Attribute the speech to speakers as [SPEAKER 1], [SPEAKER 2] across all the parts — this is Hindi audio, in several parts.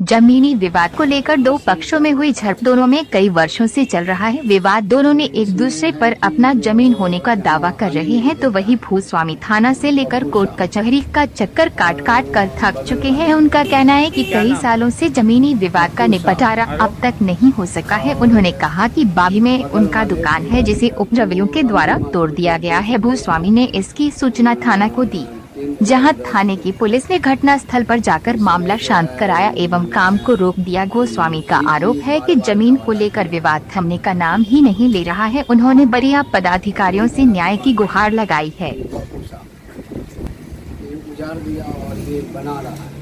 [SPEAKER 1] जमीनी विवाद को लेकर दो पक्षों में हुई झड़प दोनों में कई वर्षों से चल रहा है विवाद। दोनों ने एक दूसरे पर अपना जमीन होने का दावा कर रहे हैं, तो वही भूस्वामी थाना से लेकर कोर्ट कचहरी का चक्कर काट काट कर थक चुके हैं। उनका कहना है कि कई सालों से जमीनी विवाद का निपटारा अब तक नहीं हो सका है। उन्होंने कहा कि बागी में उनका दुकान है जिसे उपद्रवियों के द्वारा तोड़ दिया गया है। भूस्वामी ने इसकी सूचना थाना को दी, जहां थाने की पुलिस ने घटना स्थल पर जाकर मामला शांत कराया एवं काम को रोक दिया। गोस्वामी का आरोप है कि जमीन को लेकर विवाद थमने का नाम ही नहीं ले रहा है। उन्होंने वरीय पदाधिकारियों से न्याय की गुहार लगाई है।
[SPEAKER 2] उजाड़ दिया और ये बना रहा है।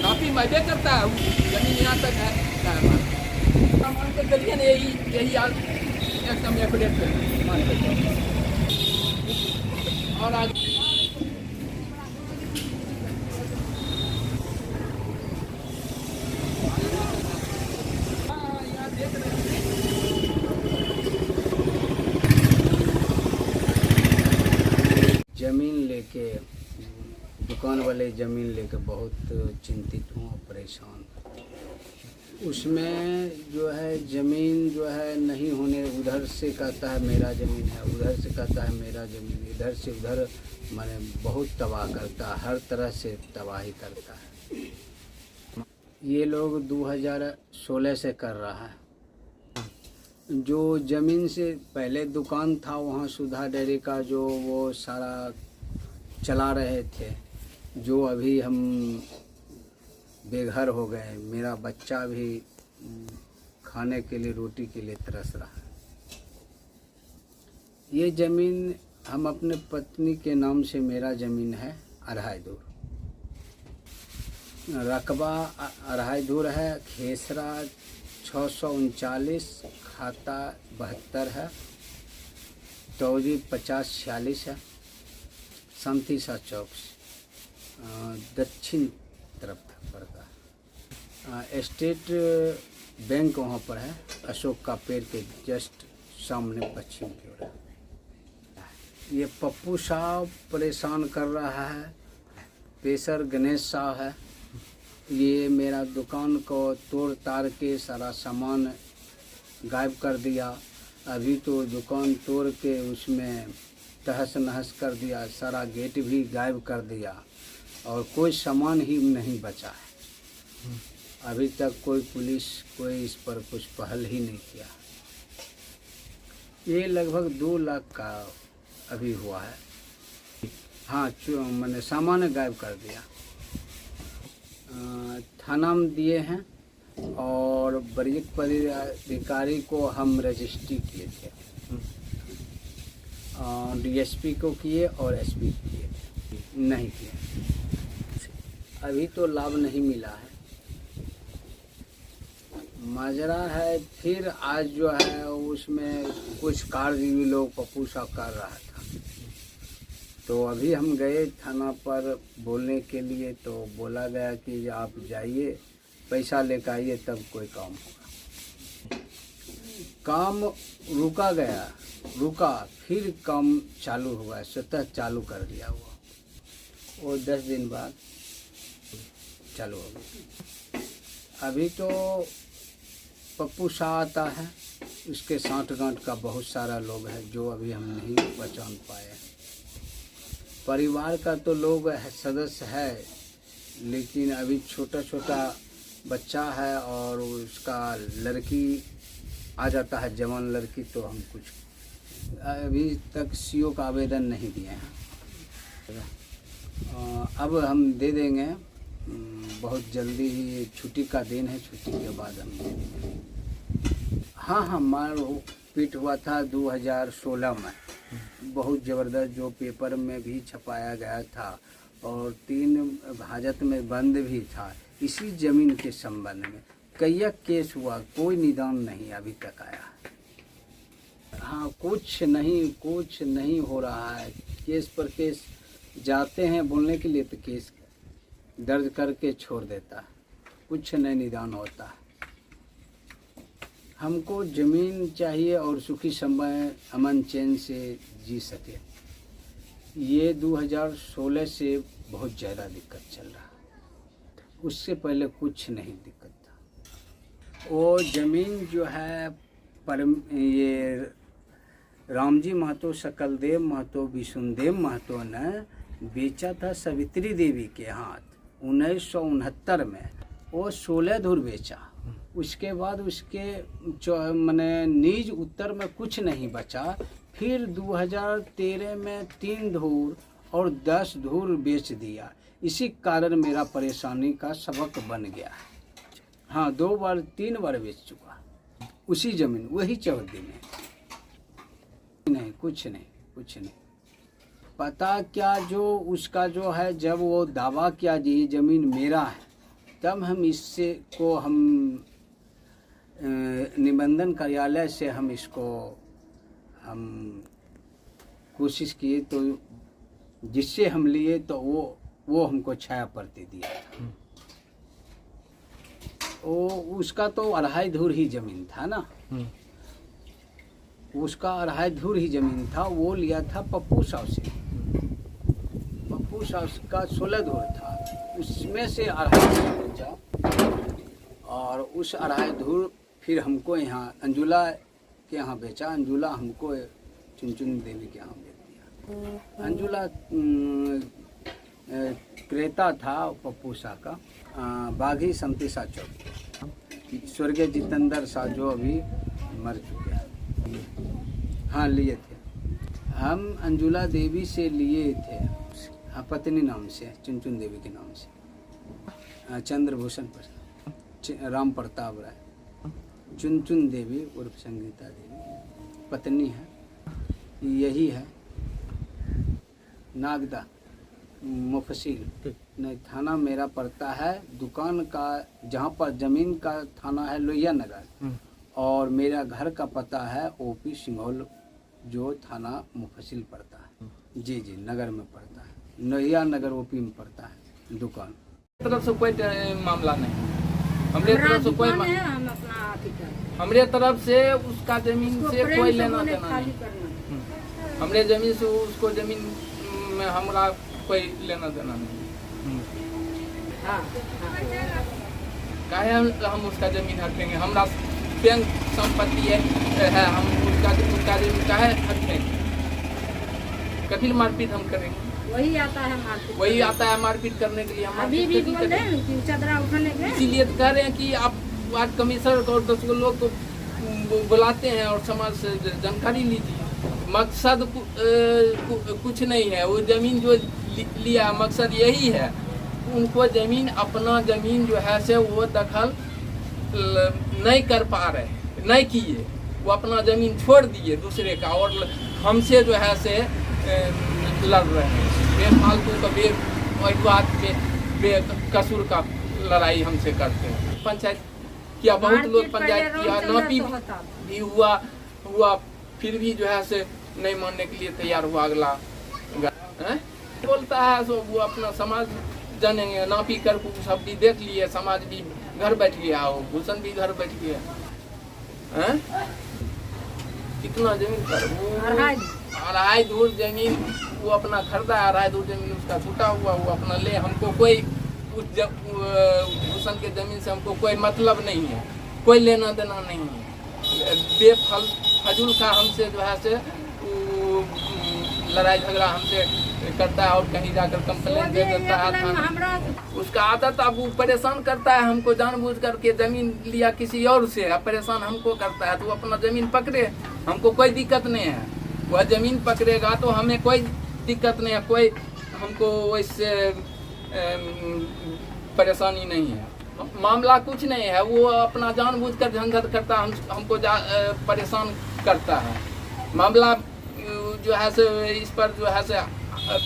[SPEAKER 3] काफी मजे करता है, जमीन यहाँ तक है मान के चलिए ना, यही एकदम एक्यूरेट मान के चलिए। और आज यहाँ देख रहे हैं
[SPEAKER 2] जमीन लेके दुकान वाले ज़मीन लेके बहुत चिंतित हूँ और परेशान। उसमें जो है ज़मीन जो है नहीं होने, उधर से कहता है मेरा ज़मीन है, उधर से कहता है मेरा ज़मीन, इधर से उधर माने बहुत तबाह करता है, हर तरह से तबाही करता है। ये लोग 2016 से कर रहा है। जो ज़मीन से पहले दुकान था वहाँ सुधा डेयरी का, जो वो सारा चला रहे थे, जो अभी हम बेघर हो गए। मेरा बच्चा भी खाने के लिए, रोटी के लिए तरस रहा है। ये ज़मीन हम अपने पत्नी के नाम से, मेरा ज़मीन है 2.5 दूर, रकबा 2.5 दूर है, खेसरा 639, खाता 72 है, तौजी 5046 है, संतीसा चौक दक्षिण तरफ पड़ता है। स्टेट बैंक वहाँ पर है, अशोक का पेड़ के जस्ट सामने पश्चिम की ओर है। ये पप्पू साहब परेशान कर रहा है, पेशर गणेश साहब है। ये मेरा दुकान को तोड़ ताड़ के सारा सामान गायब कर दिया। अभी तो दुकान तोड़ के उसमें तहस नहस कर दिया, सारा गेट भी गायब कर दिया और कोई सामान ही नहीं बचा है। अभी तक कोई पुलिस, कोई इस पर कुछ पहल ही नहीं किया। ये लगभग 2 लाख का अभी हुआ है। हाँ, मैंने सामान गायब कर दिया। थाना में दिए हैं और वरीय पदाधिकारी को हम रजिस्ट्री किए थे, डीएसपी को किए और एसपी को किए थे, नहीं किए। अभी तो लाभ नहीं मिला है। माजरा है फिर आज जो है उसमें कुछ कार्य भी लोग पप्पू साहब कर रहा था, तो अभी हम गए थाना पर बोलने के लिए, तो बोला गया कि आप जाइए, पैसा लेकर आइए तब कोई काम होगा। काम रुका, फिर काम चालू हुआ, स्वतः चालू कर दिया हुआ, वो 10 दिन बाद चालू हो गया। अभी तो पप्पू शाह आता है, उसके साठ गांठ का बहुत सारा लोग है जो अभी हम नहीं पहचान पाए। परिवार का तो लोग सदस्य है, लेकिन अभी छोटा छोटा बच्चा है और उसका लड़की आ जाता है, जवान लड़की, तो हम कुछ अभी तक सीओ का आवेदन नहीं दिए हैं। अब हम दे देंगे, बहुत जल्दी ही छुट्टी का दिन है, छुट्टी के बाद हम दे देंगे। हाँ, मार पीट हुआ था 2016 में, बहुत ज़बरदस्त, जो पेपर में भी छपाया गया था और 3 हाजत में बंद भी था। इसी ज़मीन के संबंध में कई केस हुआ, कोई निदान नहीं अभी तक आया। हाँ, कुछ नहीं हो रहा है। केस पर केस जाते हैं बोलने के लिए तो केस दर्ज करके छोड़ देता है, कुछ नहीं निदान होता। हमको ज़मीन चाहिए और सुखी समय अमन चैन से जी सके। ये 2016 से बहुत ज़्यादा दिक्कत चल रहा है, उससे पहले कुछ नहीं दिक्कत था। वो ज़मीन जो है पर ये रामजी महतो, सकलदेव महतो, विष्णुदेव महतो ने बेचा था सावित्री देवी के हाथ 1969 में। वो 16 धूर बेचा। उसके बाद उसके मैंने निज उत्तर में कुछ नहीं बचा। फिर 2013 में 3 धूर और 10 धूर बेच दिया। इसी कारण मेरा परेशानी का सबक बन गया है। हाँ, 3 बार बेच चुका उसी ज़मीन, वही चौहद्दी में। नहीं, कुछ नहीं। पता क्या, जो उसका जो है, जब वो दावा किया जी ये ज़मीन मेरा है, तब हम इससे को हम निबंधन कार्यालय से हम इसको हम कोशिश किए, तो जिससे हम लिए तो वो हमको छाया प्रति दिया था। वो उसका तो 2.5 धूर ही ज़मीन था ना, उसका 2.5 धूर ही ज़मीन था। वो लिया था पप्पू साहब से। पप्पू साहब का 16 धूर था, उसमें से 2.5 धूर बेचा। और उस 2.5 धूर फिर हमको यहाँ अंजुला के यहाँ बेचा। अंजुला हमको चुनचुन देवी के यहाँ बेच दिया। अंजुला क्रेता था पप्पू शाह का, बाघी समती शाह चौक, स्वर्गीय जितेंद्र शाह जो अभी मर चुके हैं। हाँ, लिए थे हम अंजुला देवी से लिए थे। हाँ, पत्नी नाम से, चुनचुन देवी के नाम से, चंद्रभूषण पर राम प्रताप राय, चुनचुन देवी उर्फ संगीता देवी पत्नी है। यही है नागदा मुफसिल। नहीं, थाना मेरा पड़ता है, दुकान का जहाँ पर ज़मीन का थाना है लोहिया नगर, और मेरा घर का पता है ओपी सिंघौल, जो थाना मुफसिल पड़ता है। जी, नगर में पड़ता है, लोहिया नगर ओपी में पड़ता है दुकान।
[SPEAKER 3] तरफ से कोई मामला नहीं, हमरे तरफ से कोई हमरे तरफ से उसका जमीन से कोई लेना देना नहीं। हमरे जमीन से उसको जमीन में हमरा कोई लेना देना नहीं। काहे हम उसका जमीन हटेंगे? हमरा बैंक संपत्ति है, हम उसका जमीन काहे हटेंगे? कभी मारपीट हम करेंगे? वही आता है मारपीट करने के लिए। हम अभी भी बोल रहे हैं कि चदरा उठाने के, इसीलिए कह रहे हैं कि आप वार्ड कमिश्नर और 10 लोग को बुलाते हैं और समाज से जानकारी लीजिए। मकसद कुछ नहीं है। वो जमीन जो लिया, मकसद यही है, उनको जमीन, अपना जमीन जो है से वो दखल नहीं कर पा रहे, नहीं किए, वो अपना जमीन छोड़ दिए दूसरे का, और हमसे जो है से लड़ रहे हैं। बेफालतू का बेकसूर का लड़ाई हमसे करते हैं। पंचायत किया, बहुत लोग पंचायत किया, नापी भी हुआ, फिर भी जो है से नहीं मानने के लिए तैयार हुआ। अगला बोलता है सो वो अपना समाज जानेंगे, नापी कर सब भी देख लिए, समाज भी घर बैठ गया, हो भूषण भी घर बैठ गया। कितना जमीन पर वो 2.5 धूर जमीन वो अपना खरीदा, 2.5 धूर जमीन उसका छूटा हुआ, वो अपना ले। हमको कोई उस भूषण के जमीन से हमको कोई मतलब नहीं है, कोई लेना देना नहीं है। बेफजूल का हमसे जो है से लड़ाई झगड़ा हमसे करता है, और कहीं जाकर कंप्लेंट दे देता है। उसका आदत, अब वो परेशान करता है हमको, जानबूझ करके जमीन लिया किसी और से, अब परेशान हमको करता है। तो अपना जमीन पकड़े, हमको कोई दिक्कत नहीं है। वह जमीन पकड़ेगा तो हमें कोई दिक्कत नहीं है, कोई हमको वैसे परेशानी नहीं है। मामला कुछ नहीं है, वो अपना जानबूझकर झंझट करता है, हमको परेशान करता है। मामला जो है से इस पर जो है से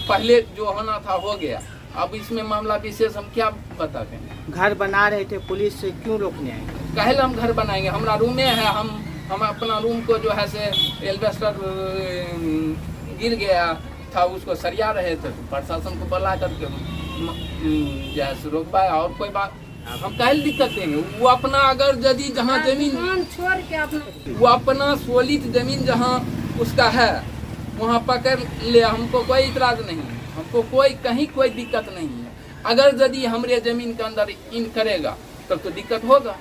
[SPEAKER 3] पहले जो होना था हो गया, अब इसमें मामला विशेष हम क्या बता दें।
[SPEAKER 4] घर बना रहे थे, पुलिस से क्यों रोकने आए?
[SPEAKER 3] काहे हम घर बनाएंगे? हमारा रूमे है, हम अपना रूम को जो है से एल्वेस्टर गिर गया था, उसको सरिया रहे थे, तो प्रशासन को बुला करके जो है रोक पाया। और कोई बात हम काहे दिक्कत देंगे, वो अपना अगर यदि जहाँ जमीन
[SPEAKER 4] छोड़ के अपना
[SPEAKER 3] वो अपना सोलित जमीन जहाँ उसका है वहाँ पकड़ ले, हमको कोई इतराज नहीं है, हमको कोई कहीं कोई दिक्कत नहीं है। अगर यदि हमरे जमीन के अंदर इन करेगा तब तो दिक्कत होगा।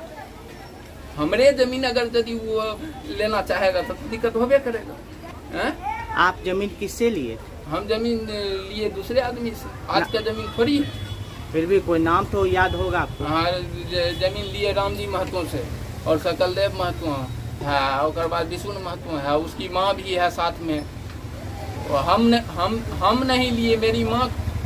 [SPEAKER 3] हमरे जमीन अगर यदि वो लेना चाहेगा तब तो दिक्कत होबे करेगा। हैं?
[SPEAKER 5] आप जमीन किससे लिए?
[SPEAKER 3] हम जमीन लिए दूसरे आदमी से, आज का जमीन थोड़ी है।
[SPEAKER 5] फिर भी कोई नाम तो याद होगा आपको?
[SPEAKER 3] हाँ, जमीन लिए राम जी महतो से और सकलदेव महतो है, और बाद विष्णु महतो है, उसकी माँ भी है साथ में। और हम नहीं लिए, मेरी माँ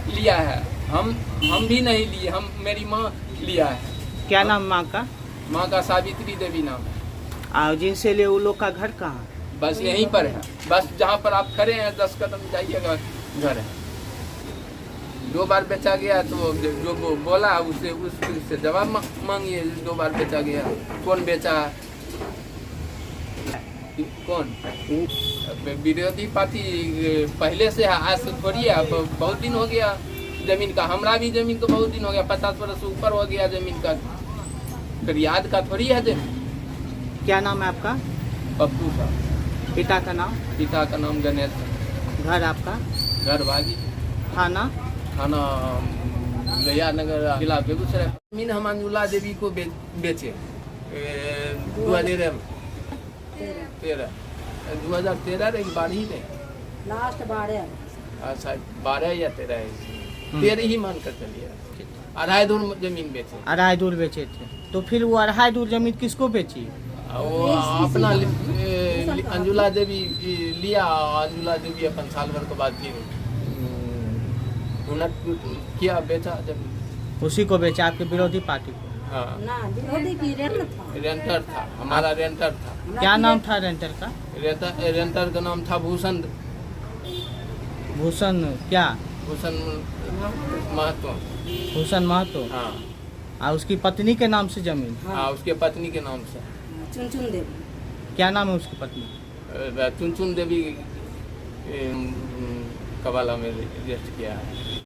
[SPEAKER 3] लिया है। हम भी नहीं लिए, हम मेरी माँ लिया है।
[SPEAKER 5] क्या नाम माँ का?
[SPEAKER 3] माँ का सावित्री देवी नाम है।
[SPEAKER 5] और जिनसे लिए वो लोग का घर कहाँ?
[SPEAKER 3] बस यहीं पर है, बस जहाँ पर आप खड़े हैं 10 कदम जाइएगा घर है। 2 बार बेचा गया, तो जो बोला उससे जवाब मांगिए। 2 बार बेचा गया, कौन बेचा? कौन? विरोधी पार्टी पहले से है, आज से थोड़ी है। अब बहुत दिन हो गया जमीन का, हमरा भी जमीन को बहुत दिन हो गया, 50 वर्ष से ऊपर हो गया जमीन का, फिर याद का थोड़ी है जमीन।
[SPEAKER 5] क्या नाम है आपका?
[SPEAKER 3] पप्पू साहब।
[SPEAKER 5] पिता का नाम?
[SPEAKER 3] पिता का नाम गणेश।
[SPEAKER 5] घर आपका?
[SPEAKER 3] घर भागी।
[SPEAKER 5] थाना?
[SPEAKER 3] थाना लोहिया नगर, जिला बेगूसराय। जमीन हम अंजुला देवी को बेचे 2013 रे 12 ही नहीं,
[SPEAKER 4] लास्ट 12
[SPEAKER 3] शायद 12 या 13 है, 13 ही मान कर चलिए। 2.5 दूर जमीन बेचे।
[SPEAKER 5] 2.5 दूर बेचे थे, तो फिर वो 2.5 दूर जमीन किसको बेची?
[SPEAKER 3] वो अपना अंजुला देवी लिया। अंजुला देवी अपन साल भर के बाद फिर किया, बेचा जमीन,
[SPEAKER 5] उसी को बेचा, आपके विरोधी पार्टी को?
[SPEAKER 3] हाँ,
[SPEAKER 4] ना विरोधी की
[SPEAKER 3] रेंटर था, हमारा रेंटर था।
[SPEAKER 5] क्या नाम था रेंटर का?
[SPEAKER 3] रेंटर का नाम था भूषण।
[SPEAKER 5] भूषण क्या?
[SPEAKER 3] भूषण महतो।
[SPEAKER 5] भूषण महतो।
[SPEAKER 3] हाँ,
[SPEAKER 5] और उसकी पत्नी के नाम से जमीन?
[SPEAKER 3] हाँ, उसके पत्नी के नाम से।
[SPEAKER 4] चुन देवी।
[SPEAKER 5] क्या नाम है उसकी पत्नी?
[SPEAKER 3] चुन देवी कबाला में रजिस्टर किया है।